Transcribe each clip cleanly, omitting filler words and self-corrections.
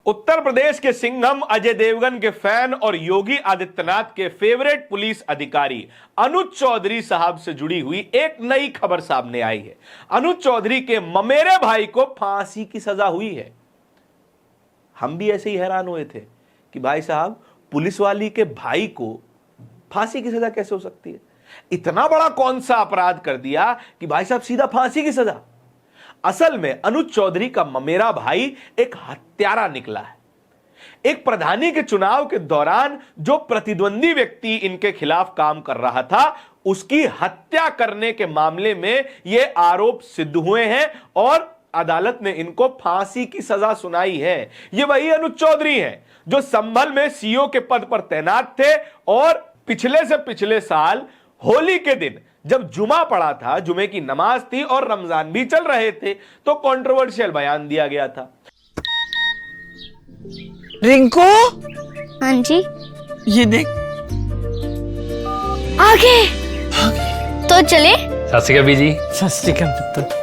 उत्तर प्रदेश के सिंघम अजय देवगन के फैन और योगी आदित्यनाथ के फेवरेट पुलिस अधिकारी अनुज चौधरी साहब से जुड़ी हुई एक नई खबर सामने आई है। अनुज चौधरी के ममेरे भाई को फांसी की सजा हुई है। हम भी ऐसे ही हैरान हुए थे कि भाई साहब, पुलिस वाली के भाई को फांसी की सजा कैसे हो सकती है? इतना बड़ा कौन सा अपराध कर दिया कि भाई साहब सीधा फांसी की सजा? असल में अनुज चौधरी का ममेरा भाई एक हत्यारा निकला है। एक प्रधानी के चुनाव के दौरान जो प्रतिद्वंदी व्यक्ति इनके खिलाफ काम कर रहा था, उसकी हत्या करने के मामले में यह आरोप सिद्ध हुए हैं और अदालत ने इनको फांसी की सजा सुनाई है। ये वही अनुज चौधरी हैं जो संभल में सीओ के पद पर तैनात थे और पिछले से पिछले साल होली के दिन जब जुमा पड़ा था, जुमे की नमाज थी और रमजान भी चल रहे थे, तो कंट्रोवर्शियल बयान दिया गया था। रिंकू, हाँ जी, ये देख आगे तो चले। सत श्री अकाल बीजी। सत श्री अकाल पुत्र।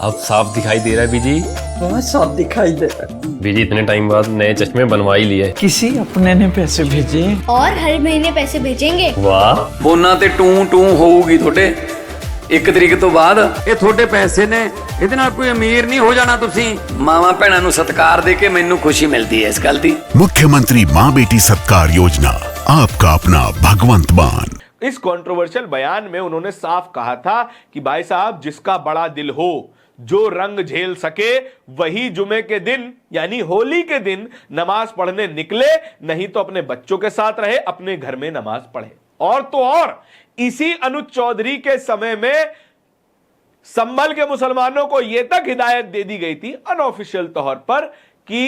अब साफ दिखाई दे रहा है बीजी। बहुत साफ दिखाई दे रहा है। बीजी इतने टाइम बाद नए चश्मे बनवा ही लिए। किसी अपने ने पैसे भेजे और हर महीने पैसे भेजेंगे। वाह, ਫੋਨਾਂ ਤੇ ਟੂ ਟੂ ਹੋਊਗੀ ਤੁਹਾਡੇ 1 ਤਰੀਕ ਤੋਂ ਬਾਅਦ। ਇਹ ਤੁਹਾਡੇ ਪੈਸੇ ਨੇ, ਇਹਦੇ ਨਾਲ ਕੋਈ ਅਮੀਰ ਨਹੀਂ ਹੋ ਜਾਣਾ ਤੁਸੀਂ। ਮਾਵਾਂ ਭੈਣਾਂ ਨੂੰ ਸਤਿਕਾਰ ਦੇ ਕੇ ਮੈਨੂੰ ਖੁਸ਼ੀ ਮਿਲਦੀ ਹੈ ਇਸ ਗੱਲ ਦੀ। मुख्यमंत्री माँ बेटी सत्कार योजना, आपका अपना भगवंत मान। इस कंट्रोवर्शियल बयान में उन्होंने साफ कहा था कि भाई साहब, जिसका बड़ा दिल हो, जो रंग झेल सके, वही जुमे के दिन यानी होली के दिन नमाज पढ़ने निकले, नहीं तो अपने बच्चों के साथ रहे, अपने घर में नमाज पढ़े। और तो और इसी अनुज चौधरी के समय में संभल के मुसलमानों को यह तक हिदायत दे दी गई थी अनऑफिशियल तौर पर कि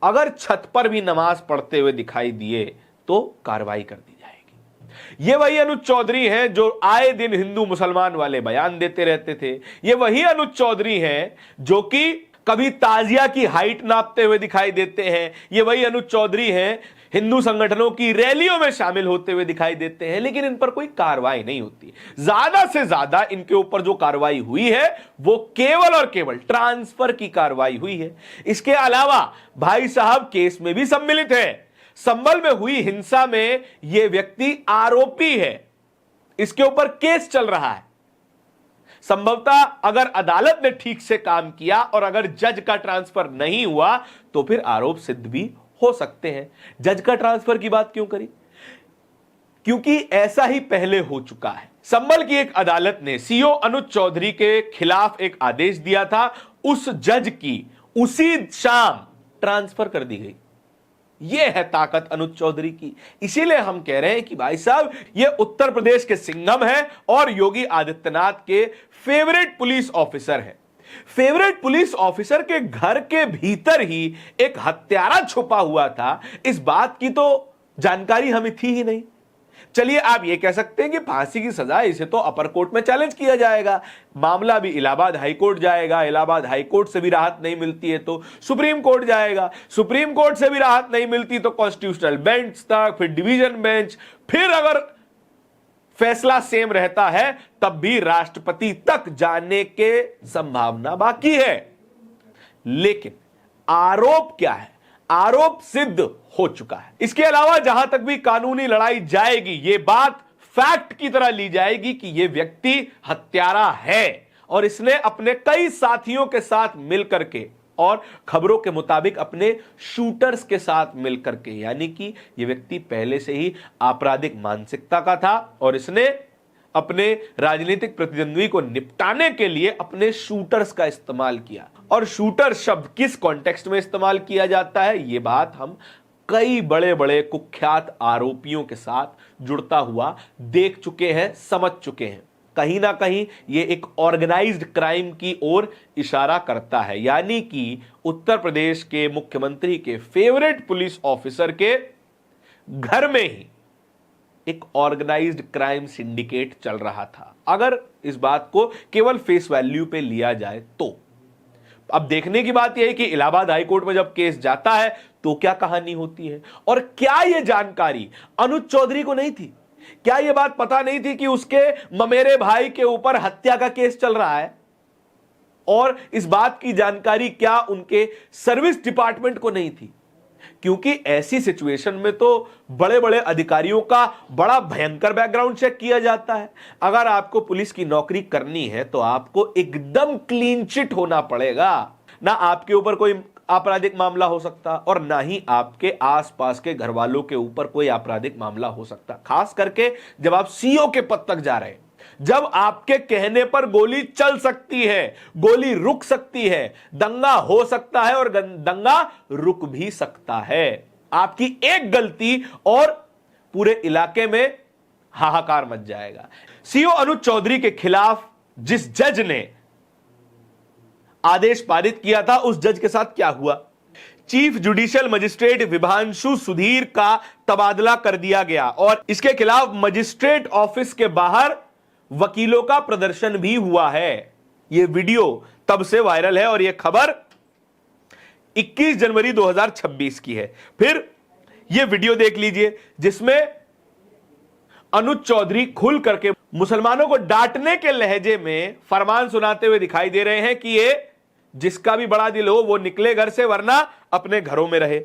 अगर छत पर भी नमाज पढ़ते हुए दिखाई दिए तो कार्रवाई कर दी जाएगी। ये वही अनुज चौधरी हैं जो आए दिन हिंदू मुसलमान वाले बयान देते रहते थे। ये वही अनुज चौधरी हैं जो कि कभी ताजिया की हाइट नापते हुए दिखाई देते हैं। ये वही अनुज चौधरी हैं हिंदू संगठनों की रैलियों में शामिल होते हुए दिखाई देते हैं, लेकिन इन पर कोई कार्रवाई नहीं होती। ज्यादा से ज्यादा इनके ऊपर जो कार्रवाई हुई है वो केवल और केवल ट्रांसफर की कार्रवाई हुई है। इसके अलावा भाई साहब केस में भी सम्मिलित है। संभल में हुई हिंसा में यह व्यक्ति आरोपी है, इसके ऊपर केस चल रहा है। संभवतः अगर अदालत ने ठीक से काम किया और अगर जज का ट्रांसफर नहीं हुआ तो फिर आरोप सिद्ध भी हो सकते हैं। जज का ट्रांसफर की बात क्यों करी? क्योंकि ऐसा ही पहले हो चुका है। संभल की एक अदालत ने सीओ अनुज चौधरी के खिलाफ एक आदेश दिया था, उस जज की उसी शाम ट्रांसफर कर दी गई। यह है ताकत अनुज चौधरी की। इसीलिए हम कह रहे हैं कि भाई साहब, यह उत्तर प्रदेश के सिंघम है और योगी आदित्यनाथ के फेवरेट पुलिस ऑफिसर हैं। फेवरेट पुलिस ऑफिसर के घर के भीतर ही एक हत्यारा छुपा हुआ था, इस बात की तो जानकारी हमें थी ही नहीं। चलिए, आप यह कह सकते हैं कि फांसी की सजा, इसे तो अपर कोर्ट में चैलेंज किया जाएगा, मामला भी इलाहाबाद हाईकोर्ट जाएगा, इलाहाबाद हाईकोर्ट से भी राहत नहीं मिलती है तो सुप्रीम कोर्ट जाएगा, सुप्रीम कोर्ट से भी राहत नहीं मिलती तो कॉन्स्टिट्यूशनल बेंच तक, फिर डिवीजन बेंच, फिर अगर फैसला सेम रहता है तब भी राष्ट्रपति तक जाने के संभावना बाकी है। लेकिन आरोप क्या है? आरोप सिद्ध हो चुका है। इसके अलावा जहां तक भी कानूनी लड़ाई जाएगी, यह बात फैक्ट की तरह ली जाएगी कि यह व्यक्ति हत्यारा है और इसने अपने कई साथियों के साथ मिलकर के और खबरों के मुताबिक अपने शूटर्स के साथ मिलकर के, यानी कि यह व्यक्ति पहले से ही आपराधिक मानसिकता का था और इसने अपने राजनीतिक प्रतिद्वंदी को निपटाने के लिए अपने शूटर्स का इस्तेमाल किया। और शूटर शब्द किस कॉन्टेक्स्ट में इस्तेमाल किया जाता है, यह बात हम कई बड़े बड़े कुख्यात आरोपियों के साथ जुड़ता हुआ देख चुके हैं, समझ चुके हैं। कहीं ना कहीं यह एक ऑर्गेनाइज्ड क्राइम की ओर इशारा करता है, यानी कि उत्तर प्रदेश के मुख्यमंत्री के फेवरेट पुलिस ऑफिसर के घर में ही एक ऑर्गेनाइज्ड क्राइम सिंडिकेट चल रहा था। अगर इस बात को केवल फेस वैल्यू पे लिया जाए तो अब देखने की बात यह है कि इलाहाबाद हाईकोर्ट में जब केस जाता है तो क्या कहानी होती है। और क्या यह जानकारी अनुज चौधरी को नहीं थी? क्या यह बात पता नहीं थी कि उसके ममेरे भाई के ऊपर हत्या का केस चल रहा है और इस बात की जानकारी क्या उनके सर्विस डिपार्टमेंट को नहीं थी? क्योंकि ऐसी सिचुएशन में तो बड़े बड़े अधिकारियों का बड़ा भयंकर बैकग्राउंड चेक किया जाता है। अगर आपको पुलिस की नौकरी करनी है तो आपको एकदम क्लीन चिट होना पड़ेगा। ना आपके ऊपर कोई आपराधिक मामला हो सकता और ना ही आपके आसपास के घर वालों के ऊपर कोई आपराधिक मामला हो सकता, खास करके जब आप सीओ के पद तक जा रहे हैं, जब आपके कहने पर गोली चल सकती है, गोली रुक सकती है, दंगा हो सकता है और दंगा रुक भी सकता है। आपकी एक गलती और पूरे इलाके में हाहाकार मच जाएगा। सीओ अनुज चौधरी के खिलाफ जिस जज ने आदेश पारित किया था, उस जज के साथ क्या हुआ? Chief judicial magistrate Vibhanshu Sudhir का तबादला कर दिया गया और इसके खिलाफ मजिस्ट्रेट ऑफिस के बाहर वकीलों का प्रदर्शन भी हुआ है। यह वीडियो तब से वायरल है और यह खबर 21 जनवरी 2026 की है। फिर यह वीडियो देख लीजिए जिसमें अनुज चौधरी खुल करके मुसलमानों को डांटने के लहजे में फरमान सुनाते हुए दिखाई दे रहे हैं कि ये जिसका भी बड़ा दिल हो वो निकले घर से, वरना अपने घरों में रहे।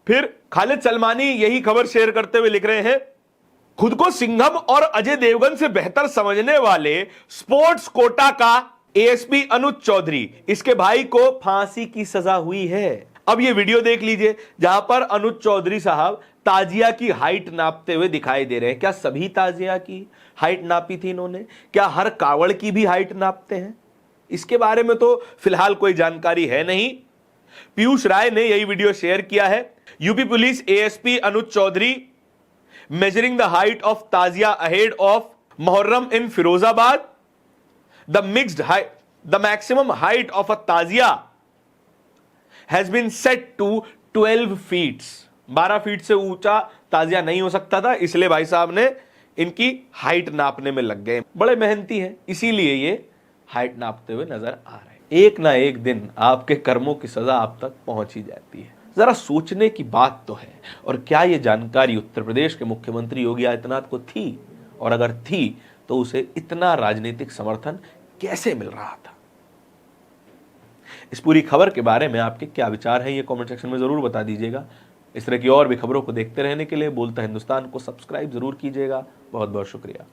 फिर खालिद सलमानी यही खबर शेयर करते हुए लिख रहे हैं, खुद को सिंघम और अजय देवगन से बेहतर समझने वाले स्पोर्ट्स कोटा का एएसपी अनुज चौधरी, इसके भाई को फांसी की सजा हुई है। अब ये वीडियो देख लीजिए जहां पर अनुज चौधरी साहब ताजिया की हाइट नापते हुए दिखाई दे रहे हैं। क्या सभी ताजिया की हाइट नापी थी इन्होंने? क्या हर कावड़ की भी हाइट नापते हैं? इसके बारे में तो फिलहाल कोई जानकारी है नहीं। पीयूष राय ने यही वीडियो शेयर किया है। UP police ASP Anuj Chaudhary measuring the height of Tazia ahead of Muharram in Firozabad. The maximum height of a Tazia has been set to 12 feet. 12 feet से ऊंचा ताजिया नहीं हो सकता था, इसलिए भाई साहब ने इनकी हाइट नापने में लग गए। बड़े मेहनती हैं, इसीलिए ये हाइट नापते हुए नजर आ रहे हैं। एक ना एक दिन आपके कर्मों की सजा आप तक पहुंच ही जाती है। जरा सोचने की बात तो है। और क्या यह जानकारी उत्तर प्रदेश के मुख्यमंत्री योगी आदित्यनाथ को थी? और अगर थी तो उसे इतना राजनीतिक समर्थन कैसे मिल रहा था? इस पूरी खबर के बारे में आपके क्या विचार हैं, ये कमेंट सेक्शन में जरूर बता दीजिएगा। इस तरह की और भी खबरों को देखते रहने के लिए बोलता हिंदुस्तान को सब्सक्राइब जरूर कीजिएगा। बहुत बहुत शुक्रिया।